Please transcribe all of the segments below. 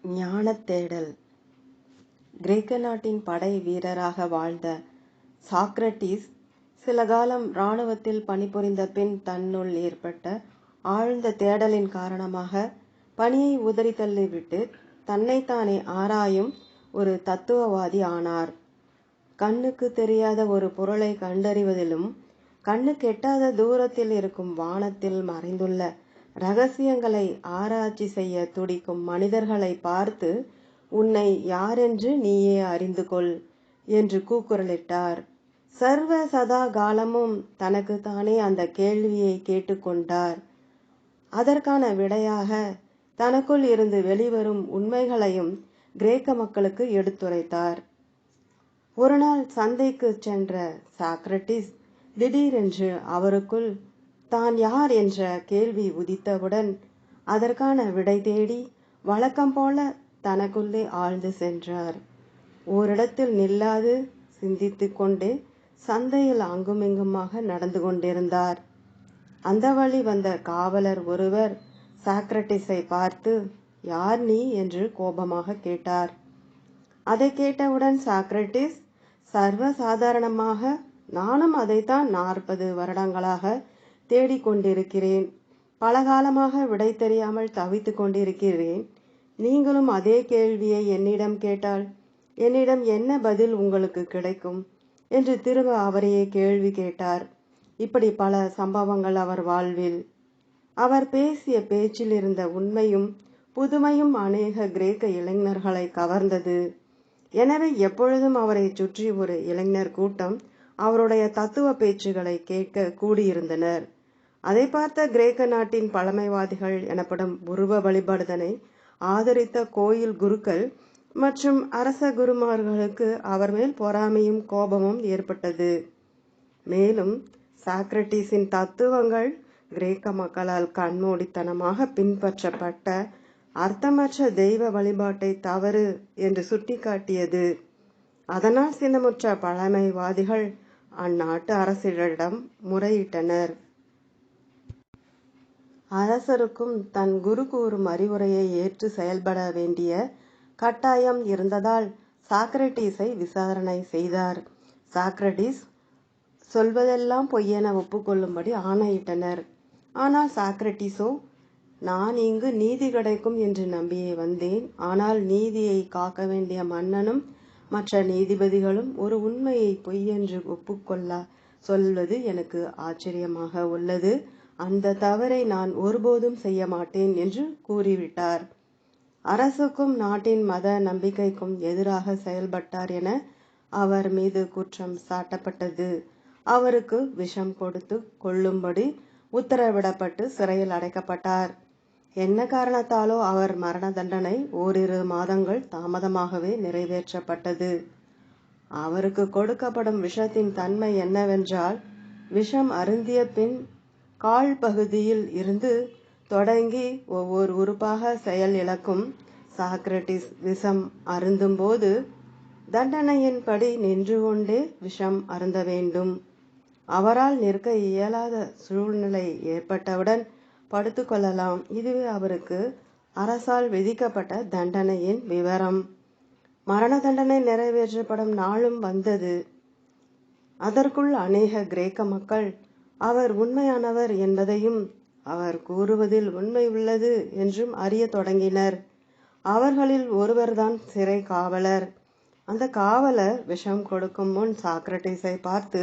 ஞானத் தேடல். கிரேக்க நாட்டின் படை வீரராக வாழ்ந்த சாக்ரடீஸ் சில காலம் இராணுவத்தில் பணிபுரிந்த பின் தன்னுள் ஏற்பட்ட ஆழ்ந்த தேடலின் காரணமாக பணியை உதறி தள்ளிவிட்டு தன்னைத்தானே ஆராயும் ஒரு தத்துவவாதி ஆனார். கண்ணுக்கு தெரியாத ஒரு பொருளை கண்டறிவதிலும் கண்ணுக்கு எட்டாத தூரத்தில் இருக்கும் வானத்தில் மறைந்துள்ள இரகசியங்களை ஆராய்ச்சி செய்ய துடிக்கும் மனிதர்களை பார்த்து, உன்னை யாரென்று நீயே அறிந்து கொள் என்று கூக்குரலிட்டார். சர்வ சதா காலமும் தனக்குத்தானே அந்த கேள்வியை கேட்டுக்கொண்டார். அதற்கான விடையாக தனக்குள் இருந்து வெளிவரும் உண்மைகளையும் கிரேக்க மக்களுக்கு எடுத்துரைத்தார். ஒரு நாள் சந்தைக்கு சென்ற சாக்ரடீஸ் திடீரென்று அவருக்குள் தான் யார் என்ற கேள்வி உதித்தவுடன் அதற்கான விடை தேடி வழக்கம் போல தனக்குள்ளே ஆழ்ந்து சென்றார். ஓரிடத்தில் நில்லாது சிந்தித்து கொண்டே சந்தையில் அங்குமிங்குமாக நடந்து கொண்டிருந்தார். அந்த வழி வந்த காவலர் ஒருவர் சாக்ரடீஸை பார்த்து, யார் நீ என்று கோபமாக கேட்டார். அதை கேட்டவுடன் சாக்ரடீஸ் சர்வ சாதாரணமாக, நானும் அதைத்தான் 40 வருடங்களாக தேடிக்கொண்டிருக்கிறேன். பல காலமாக விடை தெரியாமல் தவித்து கொண்டிருக்கிறேன். நீங்களும் அதே கேள்வியை என்னிடம் கேட்டால் என்னிடம் என்ன பதில் உங்களுக்கு கிடைக்கும் என்று திரும்ப அவரையே கேள்வி கேட்டார். இப்படி பல சம்பவங்கள் அவர் வாழ்வில். அவர் பேசிய பேச்சில் இருந்த உண்மையும் புதுமையும் அநேக கிரேக்க இளைஞர்களை கவர்ந்தது. எனவே எப்பொழுதும் அவரை சுற்றி ஒரு இளைஞர் கூட்டம் அவருடைய தத்துவ பேச்சுகளை கேட்க கூடியிருந்தனர். அதை பார்த்த கிரேக்க நாட்டின் பழமைவாதிகள் எனப்படும் உருவ வழிபடுதலை ஆதரித்த கோயில் குருக்கள் மற்றும் அரச குருமார்களுக்கு அவர் மேல் பொறாமையும் கோபமும் ஏற்பட்டது. மேலும் சாக்ரடீஸின் தத்துவங்கள் கிரேக்க மக்களால் கண்மூடித்தனமாக பின்பற்றப்பட்ட அர்த்தமற்ற தெய்வ வழிபாட்டை தவறு என்று சுட்டிக்காட்டியது. அதனால் சினமுற்ற பழமைவாதிகள் அந்நாட்டு அரசரிடம் முறையிட்டனர். அரசருக்கும் தன் குரு கூறும் அறிவுரையை ஏற்று செயல்பட வேண்டிய கட்டாயம் இருந்ததால் சாக்ரடீஸை விசாரணை செய்தார். சாக்ரடீஸ் சொல்வதெல்லாம் பொய்யென ஒப்புக்கொள்ளும்படி ஆணையிட்டனர். ஆனால் சாக்ரடீஸோ, நான் இங்கு நீதி கிடைக்கும் என்று நம்பியே வந்தேன். ஆனால் நீதியை காக்க வேண்டிய மன்னனும் மற்ற நீதிபதிகளும் ஒரு உண்மையை பொய்யென்று ஒப்புக்கொள்ள சொல்வது எனக்கு ஆச்சரியமாக உள்ளது. அந்த தவறை நான் ஒருபோதும் செய்ய மாட்டேன் என்று கூறிவிட்டார். அரசுக்கும் நாட்டின் மத நம்பிக்கைக்கும் எதிராக செயல்பட்டார் என அவர் மீது குற்றம் சாட்டப்பட்டது. அவருக்கு விஷம் கொடுத்து கொல்லும்படி உத்தரவிடப்பட்டு சிறையில் அடைக்கப்பட்டார். என்ன காரணத்தாலோ அவர் மரண தண்டனை ஓரிரு மாதங்கள் தாமதமாகவே நிறைவேற்றப்பட்டது. அவருக்கு கொடுக்கப்படும் விஷத்தின் தன்மை என்னவென்றால், விஷம் அருந்திய பின் கால் பகுதியில் இருந்து தொடங்கி ஒவ்வொரு உறுப்பாக செயல் இழக்கும். சாக்ரடீஸ் விஷம் அருந்தும்போது தண்டனையின்படி நின்று கொண்டே விஷம் அருந்த வேண்டும். அவரால் நிற்க இயலாத சூழ்நிலை ஏற்பட்டவுடன் படுத்து கொள்ளலாம். இதுவே அவருக்கு அரசால் விதிக்கப்பட்ட தண்டனையின் விவரம். மரண தண்டனை நிறைவேற்றப்படும் நாளும் வந்தது. அதற்குள் அநேக கிரேக்க மக்கள் அவர் உண்மையானவர் என்பதையும் அவர் கூறுவதில் உண்மை உள்ளது என்றும் அறிய தொடங்கினர். அவர்களில் ஒருவர்தான் சிறை காவலர். அந்த காவலர் விஷம் கொடுக்கும் முன் சாக்ரடீஸை பார்த்து,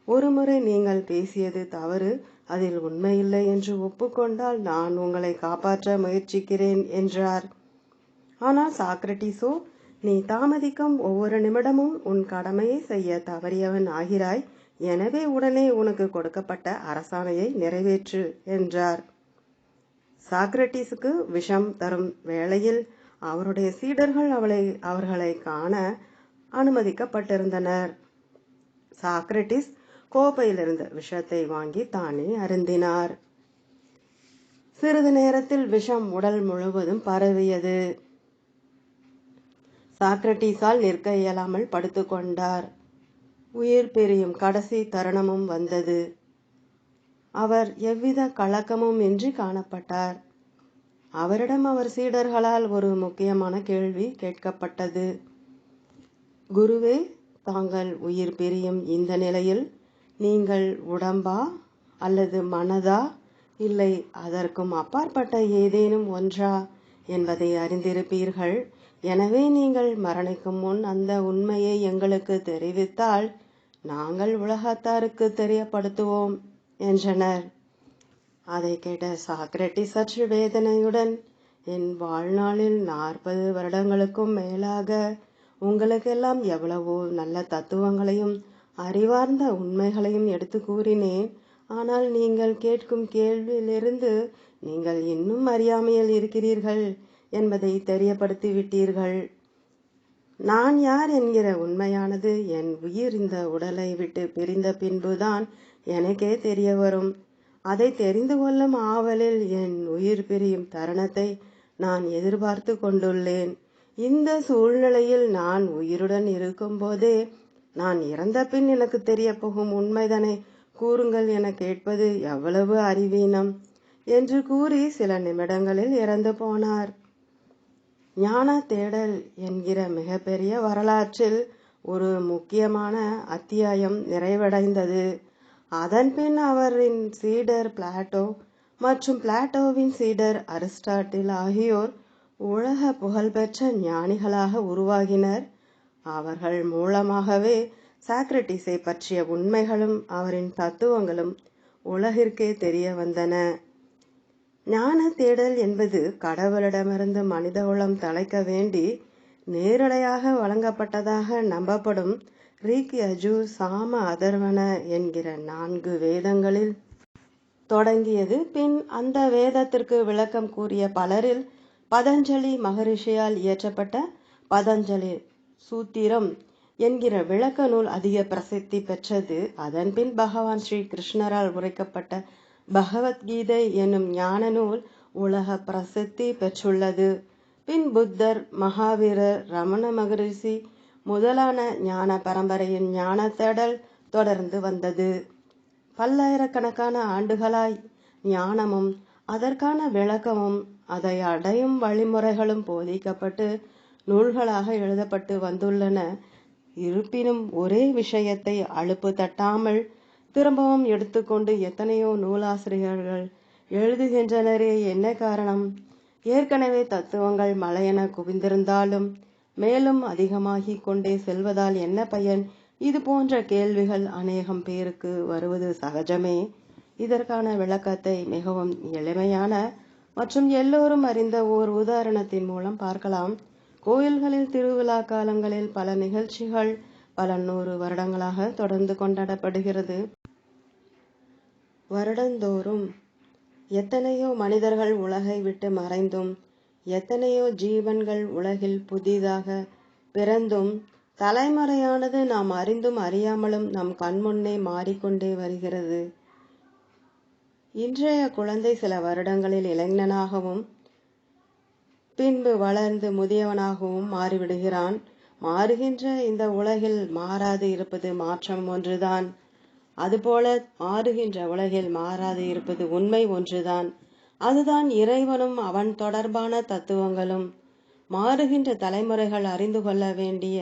ஒருமுறை நீங்கள் பேசியது தவறு, அதில் உண்மையில்லை என்று ஒப்புக்கொண்டால் நான் உங்களை காப்பாற்ற முயற்சிக்கிறேன் என்றார். ஆனால் சாக்ரடீஸோ, நீ தாமதிக்கும் ஒவ்வொரு நிமிடமும் உன் கடமையை செய்ய தவறியவன் ஆகிறாய். எனவே உடனே உனக்கு கொடுக்கப்பட்ட அரசாணையை நிறைவேற்று என்றார். சாக்ரடீஸுக்கு விஷம் தரும் வேளையில் அவருடைய சீடர்கள் அவர்களை காண அனுமதிக்கப்பட்டிருந்தனர். சாக்ரடீஸ் கோப்பையில் இருந்த விஷத்தை வாங்கி தானே அருந்தினார். சிறிது நேரத்தில் விஷம் உடல் முழுவதும் பரவியது. சாக்ரடீஸால் நிற்க இயலாமல் படுத்து கொண்டார். உயிர் பிரியும் கடைசி தருணமும் வந்தது. அவர் எவ்வித கலக்கமும் இன்றி காணப்பட்டார். அவரிடம் அவர் சீடர்களால் ஒரு முக்கியமான கேள்வி கேட்கப்பட்டது. குருவே, தாங்கள் உயிர் பிரியும் இந்த நிலையில் நீங்கள் உடம்பா அல்லது மனதா, இல்லை அதற்கும் அப்பாற்பட்ட ஏதேனும் ஒன்றா என்பதை அறிந்திருப்பீர்கள். எனவே நீங்கள் மரணிக்கும் முன் அந்த உண்மையை எங்களுக்கு தெரிவித்தால் நாங்கள் உலகத்தாருக்கு தெரியப்படுத்துவோம் என்றனர். அதை கேட்ட சாக்ரட்டிஸ் சற்று வேதனையுடன், என் வாழ்நாளில் 40 வருடங்களுக்கும் மேலாக உங்களுக்கெல்லாம் எவ்வளவோ நல்ல தத்துவங்களையும் அறிவார்ந்த உண்மைகளையும் எடுத்து கூறினேன். ஆனால் நீங்கள் கேட்கும் கேள்வியிலிருந்து நீங்கள் இன்னும் அறியாமையில் இருக்கிறீர்கள் என்பதை தெரியப்படுத்தி விட்டீர்கள். நான் யார் என்கிற உண்மையானது என் உயிர் இந்த உடலை விட்டு பிரிந்த பின்புதான் எனக்கே தெரிய வரும். அதை தெரிந்து கொள்ளும் ஆவலில் என் உயிர் பிரியும் தருணத்தை நான் எதிர்பார்த்து கொண்டுள்ளேன். இந்த சூழ்நிலையில் நான் உயிருடன் இருக்கும் போதே நான் இறந்த பின் எனக்கு தெரிய போகும் உண்மைதனை கூறுங்கள் என கேட்பது எவ்வளவு அறிவீனம் என்று கூறி சில நிமிடங்களில் இறந்து போனார். ஞான தேடல் என்கிற மிகப்பெரிய வரலாற்றில் ஒரு முக்கியமான அத்தியாயம் நிறைவடைந்தது. அதன்பின் அவரின் சீடர் பிளாட்டோ மற்றும் பிளாட்டோவின் சீடர் அரிஸ்டாட்டில் ஆகியோர் உலக புகழ்பெற்ற ஞானிகளாக உருவாகினர். அவர்கள் மூலமாகவே சாக்ரட்டிஸை பற்றிய உண்மைகளும் அவரின் தத்துவங்களும் உலகிற்கே தெரிய வந்தன. ஞான தேடல் என்பது கடவுளிடமிருந்து மனிதகுலம் தலைக்க வேண்டி நேரடியாக வழங்கப்பட்டதாக நம்பப்படும் ரிக், யஜுர், சாம, அதர்வண என்கிற 4 வேதங்களில் தொடங்கியது. பின் அந்த வேதத்திற்கு விளக்கம் கூறிய பலரில் பதஞ்சலி மகரிஷியால் இயற்றப்பட்ட பதஞ்சலி சூத்திரம் என்கிற விளக்க நூல் அதிக பிரசித்தி பெற்றது. அதன்பின் பகவான் ஸ்ரீ கிருஷ்ணரால் உரைக்கப்பட்ட பகவத்கீதை என்னும் ஞான நூல் உலக பிரசித்தி பெற்றுள்ளது. பின் புத்தர், மகாவீரர், ரமண மகரிஷி முதலான ஞான பரம்பரையின் ஞான தேடல் தொடர்ந்து வந்தது. பல்லாயிரக்கணக்கான ஆண்டுகளாய் ஞானமும் அதற்கான விளக்கமும் அதை அடையும் வழிமுறைகளும் போதிக்கப்பட்டு நூல்களாக எழுதப்பட்டு வந்துள்ளன. இருப்பினும் ஒரே விஷயத்தை அலுப்பு தட்டாமல் திரும்பவும் எடுத்துக்கொண்டு எத்தனையோ நூலாசிரியர்கள் எழுதுகின்றனரே, என்ன காரணம்? ஏற்கனவே தத்துவங்கள் மலையென குவிந்திருந்தாலும் மேலும் அதிகமாகிக் கொண்டே செல்வதால் என்ன பயன்? இது போன்ற கேள்விகள் அநேகம் பேருக்கு வருவது சகஜமே. இதற்கான விளக்கத்தை மிகவும் எளிமையான மற்றும் எல்லோரும் அறிந்த ஓர் உதாரணத்தின் மூலம் பார்க்கலாம். கோயில்களில் திருவிழா காலங்களில் பல நிகழ்ச்சிகள் பல 100 வருடங்களாக தொடர்ந்து கொண்டாடப்படுகிறது. வருடந்தோறும் எத்தனையோ மனிதர்கள் உலகை விட்டு மறைந்தும் எத்தனையோ ஜீவன்கள் உலகில் புதிதாக பிறந்தும் தலைமுறையானது நாம் அறிந்தும் அறியாமலும் நம் கண்முன்னே மாறிக்கொண்டே வருகிறது. இன்றைய குழந்தை சில வருடங்களில் இளைஞனாகவும் பின்பு வளர்ந்து முதியவனாகவும் மாறிவிடுகிறான். மாறுகின்ற இந்த உலகில் மாறாது இருப்பது மாற்றம் ஒன்றுதான். அதுபோல மாறுகின்ற உலகில் மாறாது இருப்பது உண்மை ஒன்றுதான். அதுதான் இறைவனும் அவன் தொடர்பான தத்துவங்களும். மாறுகின்ற தலைமுறைகள் அறிந்து கொள்ள வேண்டிய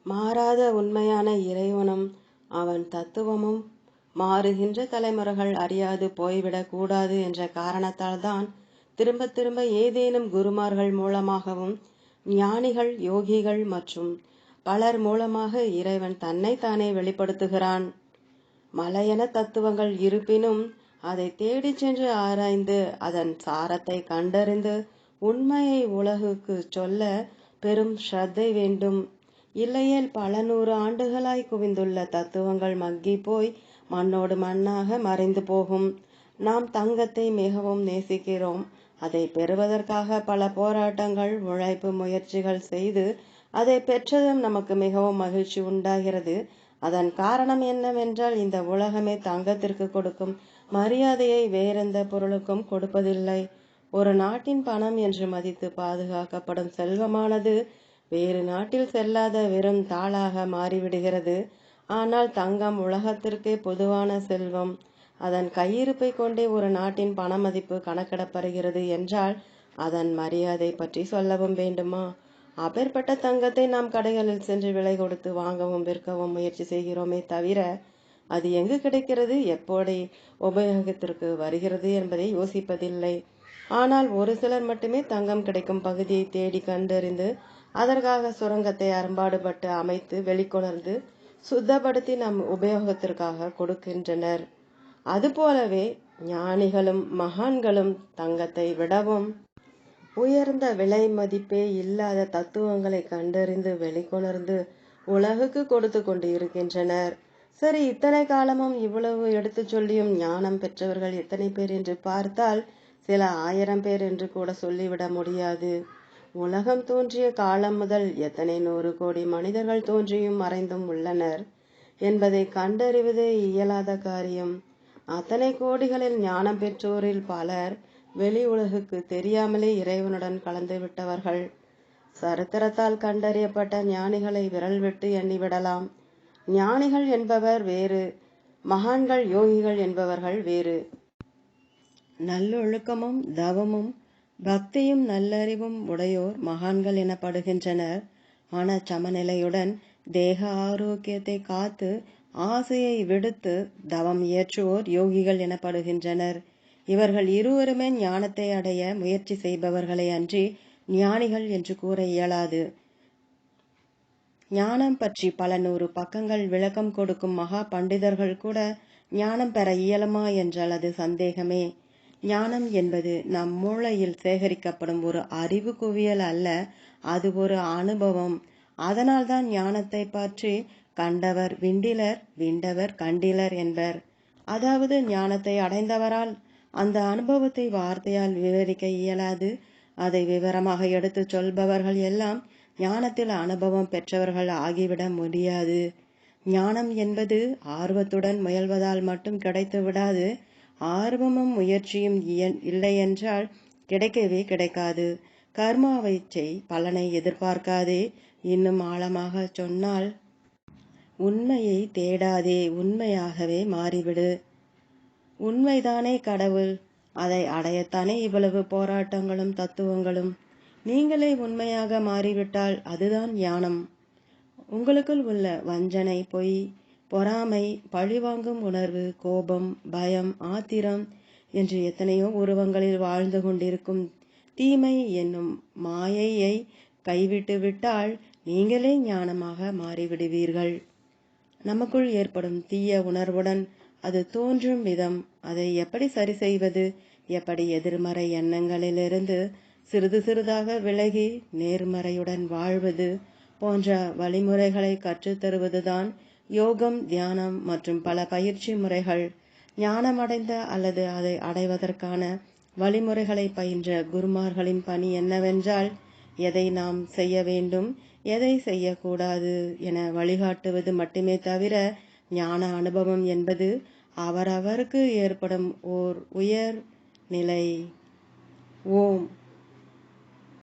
மாறாத உண்மையான இறைவனும் அவன் தத்துவமும் மாறுகின்ற தலைமுறைகள் அறியாது போய்விடக் கூடாது என்ற காரணத்தால் தான் திரும்ப திரும்ப ஏதேனும் குருமார்கள் மூலமாகவும் ஞானிகள், யோகிகள் மற்றும் பலர் மூலமாக இறைவன் தன்னை தானே வெளிப்படுத்துகிறான். மலையென தத்துவங்கள் இருப்பினும் அதை தேடிச் சென்று ஆராய்ந்து அதன் சாரத்தை கண்டறிந்து உண்மையை உலகுக்கு சொல்ல பெரும் ஸ்ரத்தை வேண்டும். இல்லையேல் பல 100 ஆண்டுகளாய் குவிந்துள்ள தத்துவங்கள் மக்கி போய் மண்ணோடு மண்ணாக மறைந்து போகும். நாம் தங்கத்தை மிகவும் நேசிக்கிறோம். அதை பெறுவதற்காக பல போராட்டங்கள், உழைப்பு, முயற்சிகள் செய்து அதை பெற்றதும் நமக்கு மிகவும் மகிழ்ச்சி உண்டாகிறது. அதன் காரணம் என்னவென்றால் இந்த உலகமே தங்கத்திற்கு கொடுக்கும் மரியாதையை வேறெந்த பொருளுக்கும் கொடுப்பதில்லை. ஒரு நாட்டின் பணம் என்று மதித்து பாதுகாக்கப்படும் செல்வமானது வேறு நாட்டில் செல்லாத வெறும் தாளாக மாறிவிடுகிறது. ஆனால் தங்கம் உலகத்திற்கே பொதுவான செல்வம். அதன் கையிருப்பை கொண்டே ஒரு நாட்டின் பண மதிப்பு கணக்கிடப்படுகிறது என்றால் அதன் மரியாதை பற்றி சொல்லவும் வேண்டுமா? அப்பேற்பட்ட தங்கத்தை நாம் கடைகளில் சென்று விலை கொடுத்து வாங்கவும் விற்கவும் முயற்சி செய்கிறோமே தவிர அது எங்கு கிடைக்கிறது, எப்படி உபயோகத்திற்கு வருகிறது என்பதை யோசிப்பதில்லை. ஆனால் ஒரு சிலர் மட்டுமே தங்கம் கிடைக்கும் பகுதியை தேடி கண்டறிந்து அதற்காக சுரங்கத்தை அரும்பாடுபட்டு அமைத்து வெளிக்கொணர்ந்து சுத்தப்படுத்தி நம் உபயோகத்திற்காக கொடுக்கின்றனர். அதுபோலவே ஞானிகளும் மகான்களும் தங்கத்தை விடவும் உயர்ந்த விலை மதிப்பே இல்லாத தத்துவங்களை கண்டறிந்து வெளிக்கொணர்ந்து உலகுக்கு கொடுத்து கொண்டு இருக்கின்றனர். சரி, இத்தனை காலமும் இவ்வளவு எடுத்து சொல்லியும் ஞானம் பெற்றவர்கள் எத்தனை பேர் என்று பார்த்தால் சில 1000 பேர் என்று கூட சொல்லிவிட முடியாது. உலகம் தோன்றிய காலம் முதல் எத்தனை 100 கோடி மனிதர்கள் தோன்றியும் மறைந்தும் உள்ளனர் என்பதை கண்டறிவதே இயலாத காரியம். அத்தனை கோடிகளில் ஞானம் பெற்றோரில் பலர் வெளி உலகுக்கு தெரியாமலே இறைவனுடன் கலந்து விட்டவர்கள். சரித்திரத்தால் கண்டறியப்பட்ட ஞானிகளை விரல் விட்டு எண்ணிவிடலாம். ஞானிகள் என்பவர் வேறு, மகான்கள் யோகிகள் என்பவர்கள் வேறு. நல்லொழுக்கமும் தவமும் பக்தியும் நல்லறிவும் உடையோர் மகான்கள் எனப்படுகின்றனர். மன சமநிலையுடன் தேக ஆரோக்கியத்தை காத்து ஆசையை விடுத்து தவம் இயற்றுவோர் யோகிகள் எனப்படுகின்றனர். இவர்கள் இருவருமே ஞானத்தை அடைய முயற்சி செய்பவர்களை அன்றி ஞானிகள் என்று கூற இயலாது. ஞானம் பற்றி பல 100 பக்கங்கள் விளக்கம் கொடுக்கும் மகா பண்டிதர்கள் கூட ஞானம் பெற இயலுமா என்றால் அது சந்தேகமே. ஞானம் என்பது நம் மூளையில் சேகரிக்கப்படும் ஒரு அறிவு குவியல் அல்ல, அது ஒரு அனுபவம். அதனால்தான் ஞானத்தை பற்றி கண்டவர் விண்டிலர், விண்டவர் கண்டிலர் என்பர். அதாவது ஞானத்தை அடைந்தவரால் அந்த அனுபவத்தை வார்த்தையால் விவரிக்க இயலாது. அதை விவரமாக எடுத்து சொல்பவர்கள் எல்லாம் ஞானத்தில் அனுபவம் பெற்றவர்கள் ஆகிவிட முடியாது. ஞானம் என்பது ஆர்வத்துடன் முயல்வதால் மட்டும் கிடைத்து விடாது. ஆர்வமும் முயற்சியும் இல்லை என்றால் கிடைக்கவே கிடைக்காது. கர்மாவை செய், பலனை எதிர்பார்க்காதே. இன்னும் ஆழமாக சொன்னால், உண்மையை தேடாதே, உண்மையாகவே மாறிவிடு. உண்மைதானே கடவுள், அதை அடையத்தானே இவ்வளவு போராட்டங்களும் தத்துவங்களும். நீங்களே உண்மையாக மாறிவிட்டால் அதுதான் ஞானம். உங்களுக்குள் உள்ள வஞ்சனை, பொய், பொறாமை, பழிவாங்கும் உணர்வு, கோபம், பயம், ஆத்திரம் என்று எத்தனையோ உருவங்களில் வாழ்ந்து கொண்டிருக்கும் தீமை என்னும் மாயையை கைவிட்டு விட்டால் நீங்களே ஞானமாக மாறிவிடுவீர்கள். நமக்குள் ஏற்படும் தீய உணர்வுடன் அது தோன்றும் விதம், அதை எப்படி சரி செய்வது, எப்படி எதிர்மறை எண்ணங்களிலிருந்து சிறிது சிறிதாக விலகி நேர்மறையுடன் வாழ்வது போன்ற வழிமுறைகளை கற்றுத்தருவதுதான் யோகம், தியானம் மற்றும் பல பயிற்சி முறைகள். ஞானமடைந்த அல்லது அதை அடைவதற்கான வழிமுறைகளை பயின்ற குருமார்களின் பணி என்னவென்றால், எதை நாம் செய்ய வேண்டும், எதை செய்யக்கூடாது என வழிகாட்டுவது மட்டுமே தவிர, ஞான அனுபவம் என்பது அவரவருக்கு ஏற்படும் ஓர் உயர் நிலை. ஓம்.